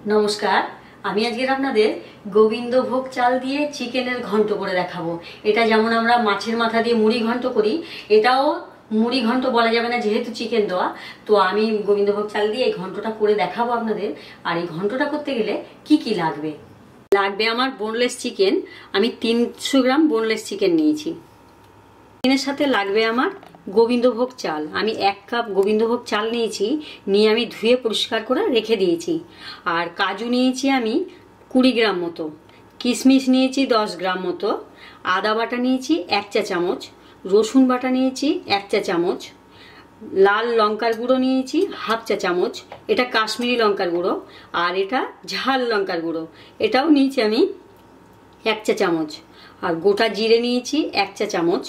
नमस्कार আমি আজকে আপনাদের গোবিন্দভোগ চাল দিয়ে চিকেনের ঘন্ট করে দেখাবো। এটা যেমন আমরা মাছের মাথা দিয়ে মুড়ি ঘন্ট করি, এটাও মুড়ি ঘন্ট বলা যাবে না যেহেতু চিকেন দেওয়া। তো আমি গোবিন্দভোগ চাল দিয়ে এই ঘন্টটা করে দেখাবো আপনাদের। আর এই ঘন্টটা করতে গেলে কি কি লাগবে? লাগবে আমার বোনলেস চিকেন, আমি 300 গ্রাম বোনলেস চিকেন নিয়েছি। চিকেনের সাথে লাগবে আমার গোবিন্দভোগ চাল, আমি 1 কাপ গোবিন্দভোগ চাল নিয়েছি, নিয়ে আমি ধুয়ে পরিষ্কার করে রেখে দিয়েছি। আর কাজু নিয়েছি আমি 20 গ্রাম মতো, কিশমিশ নিয়েছি 10 গ্রাম মতো, আদা বাটা নিয়েছি 1 চা চামচ, রসুন বাটা নিয়েছি 1 চা চামচ, লাল লঙ্কার গুঁড়ো নিয়েছি 1/2 চা চামচ, এটা কাশ্মীরি লঙ্কার গুঁড়ো, আর এটা ঝাল লঙ্কার গুঁড়ো, এটাও নিয়েছি আমি 1 চা চামচ, আর গোটা জিরে নিয়েছি 1 চা চামচ,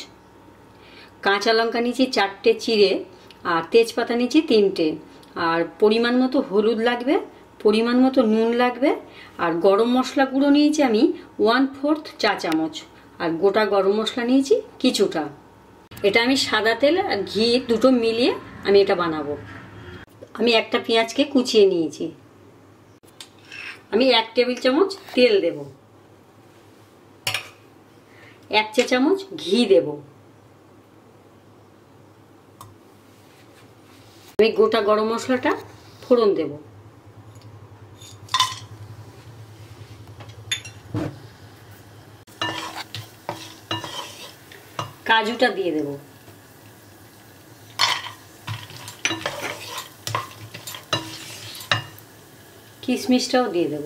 কাঁচা লঙ্কা নিয়েছি 4টে চিড়ে, আর তেজপাতা নিয়েছি 3টে, আর পরিমাণ মতো হলুদ লাগবে, পরিমাণ মতো নুন লাগবে, আর গরম মশলা গুঁড়ো নিয়েছি আমি 1/4 চা চামচ, আর গোটা গরম মশলা নিয়েছি কিছুটা। এটা আমি সাদা তেল আর ঘি দুটো মিলিয়ে আমি এটা বানাবো। আমি একটা পেঁয়াজকে কুচিয়ে নিয়েছি। আমি 1 টেবিল চামচ তেল দেব, 1 চা চামচ ঘি দেব, আমি গোটা গরম মশলাটা ফোড়ন দেব, কাজুটা দিয়ে দেব, কিশমিশটাও দিয়ে দেব,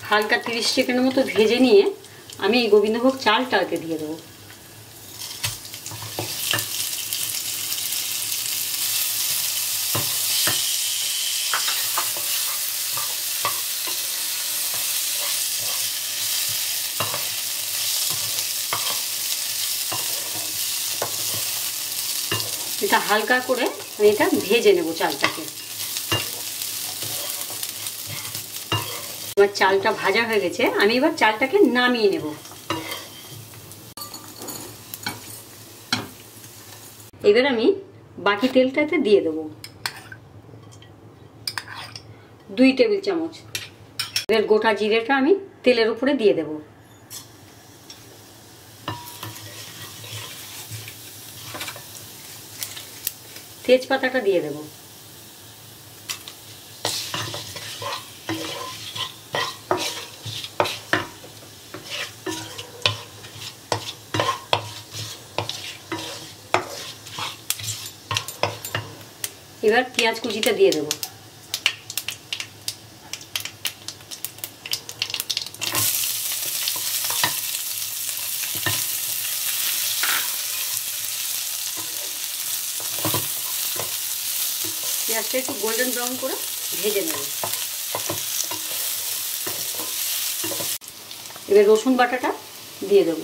হালকা 30 সেকেন্ডের মতো ভেজে নিয়ে আমি এই গোবিন্দভোগ চালটাকে দিয়ে দেবো। এটা হালকা করে আমি এটা ভেজে নেব চালটাকে। এবার চালটা ভাজা হয়ে গেছে, আমি এবার চালটাকে নামিয়ে নেব। এবার আমি বাকি তেলটাতে দিয়ে দেব 2 টেবিল চামচ। এবার গোটা জিরেটা আমি তেলের উপরে দিয়ে দেব, তেজপাতাটা দিয়ে দেব, এবার পেঁয়াজ কুচিটা দিয়ে দেব, পেঁয়াজটা একটু গোল্ডেন ব্রাউন করে ভেজে নেব। এবার রসুন বাটাটা দিয়ে দেব,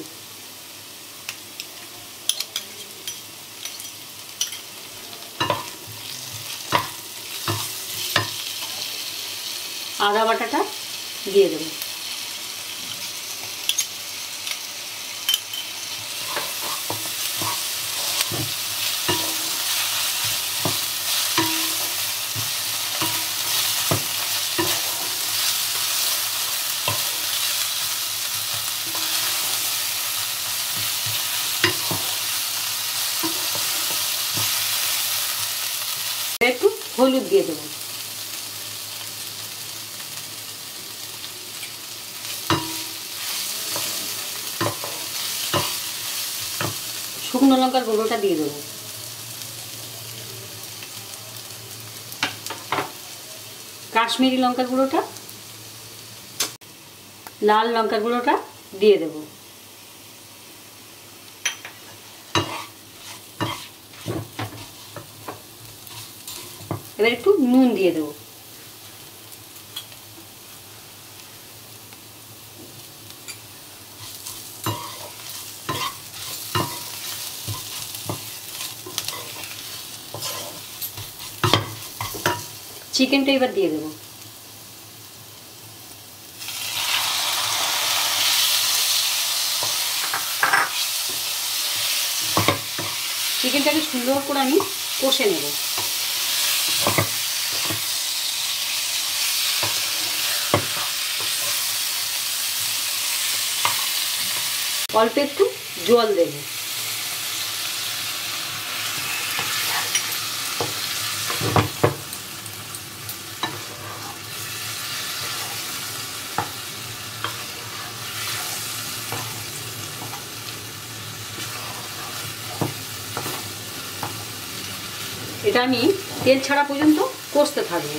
আদা বাটাটা দিয়ে দেব, একটু হলুদ দিয়ে দেবো, শুকনো লঙ্কার গুঁড়োটা দিয়ে দেবো, কাশ্মীরি লঙ্কার গুঁড়োটা, লাল লঙ্কার গুঁড়োটা দিয়ে দেব, এবার একটু নুন দিয়ে দেবো, চিকেনটা এবার দিয়ে দেবো। চিকেনটাকে সুন্দর করে আমি কষে নেব। অল্প একটু জল দেব। এটা আমি তেল ছাড়া পর্যন্ত কষতে থাকবো।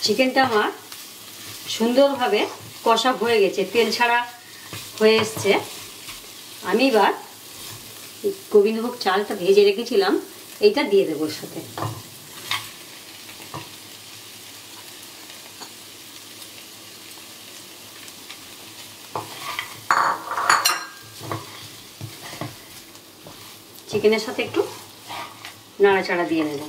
চিকেনটা আমার সুন্দরভাবে কষা হয়ে গেছে, তেল ছাড়া হয়ে এসছে। আমি এবার গোবিন্দভোগ চালটা ভেজে রেখেছিলাম এইটা দিয়ে দেবো ওর সাথে। চিকেনের সাথে একটু নাড়াচাড়া দিয়ে নেব।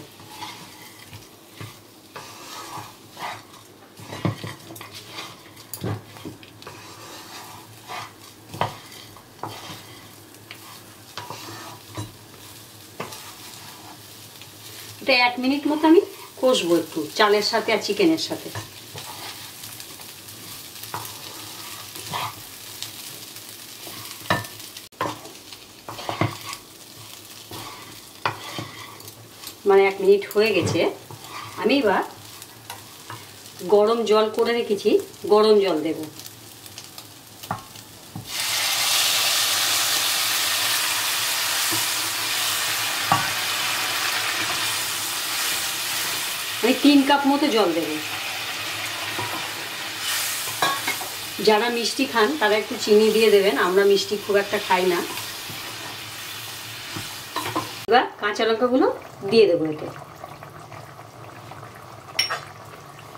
এটা 1 মিনিট মতো আমি কষবো একটু চালের সাথে আর চিকেনের সাথে। মানে 1 মিনিট হয়ে গেছে। আমি এবার গরম জল করে রেখেছি, গরম জল দেব। আমি 3 কাপ মতো জল দেব। যারা মিষ্টি খান তারা একটু চিনি দিয়ে দেবেন, আমরা মিষ্টি খুব একটা খাই না। এবার কাঁচা লঙ্কাগুলো দিয়ে দেবো এতে।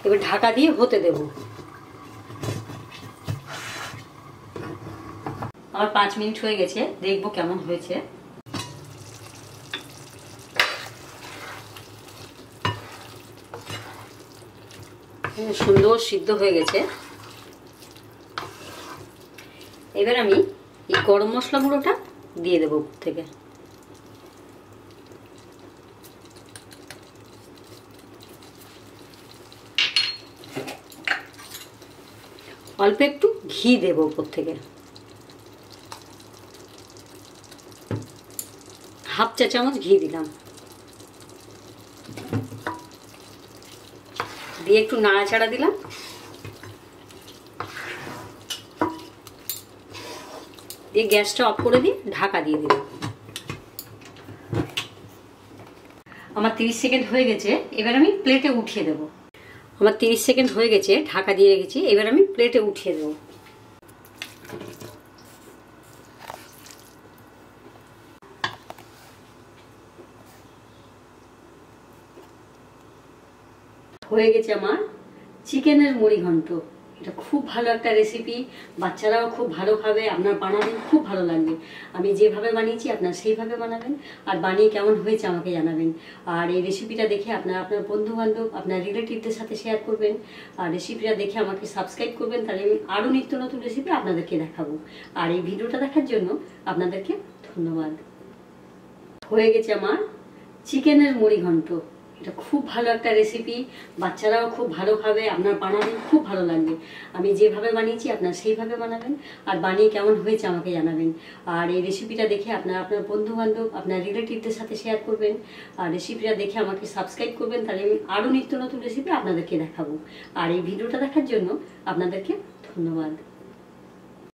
এবার ঢাকা দিয়ে হতে দেব। আমার 5 মিনিট হয়ে গেছে, দেখবো কেমন হয়েছে। সুন্দর সিদ্ধ হয়ে গেছে। এবার আমি এই গরম মশলা গুঁড়োটা দিয়ে দেবো উপর থেকে। অল্প একটু ঘি দেবো উপর থেকে, হাফ চা চামচ ঘি দিলাম। দিয়ে একটু নাড়াচাড়া দিলাম। দিয়ে গ্যাসটা অফ করে দিয়ে ঢাকা দিয়ে দিলাম। আমার 30 সেকেন্ড হয়ে গেছে, এবার আমি প্লেটে উঠিয়ে দেব। আমার 30 সেকেন্ড হয়ে গেছে, ঢাকা দিয়ে রেখেছি, এবার আমি প্লেটে উঠিয়ে দেব। হয়ে গেছে আমার চিকেনের মুড়ি ঘন্ট। এটা খুব ভালো একটা রেসিপি, বাচ্চারাও খুব ভালো খাবে। আপনার বানাবেন, খুব ভালো লাগবে। আমি যেভাবে বানিয়েছি আপনার সেইভাবে বানাবেন, আর বানিয়ে কেমন হয়েছে আমাকে জানাবেন। আর এই রেসিপিটা দেখে আপনার বন্ধু বান্ধব, আপনার রিলেটিভদের সাথে শেয়ার করবেন। আর রেসিপিটা দেখে আমাকে সাবস্ক্রাইব করবেন, তাহলে আমি আরও নিত্য নতুন রেসিপি আপনাদেরকে দেখাবো। আর এই ভিডিওটা দেখার জন্য আপনাদেরকে ধন্যবাদ। হয়ে গেছে আমার চিকেনের মুড়ি ঘন্ট। এটা খুব ভালো একটা রেসিপি, বাচ্চারাও খুব ভালো খাবে। আপনার বানাবেন, খুব ভালো লাগবে। আমি যেভাবে বানিয়েছি আপনার সেইভাবে বানাবেন, আর বানিয়ে কেমন হয়েছে আমাকে জানাবেন। আর এই রেসিপিটা দেখে আপনার বন্ধু বান্ধব, আপনার রিলেটিভদের সাথে শেয়ার করবেন। আর রেসিপিটা দেখে আমাকে সাবস্ক্রাইব করবেন, তাহলে আমি আরও নিত্য নতুন রেসিপি আপনাদেরকে দেখাবো। আর এই ভিডিওটা দেখার জন্য আপনাদেরকে ধন্যবাদ।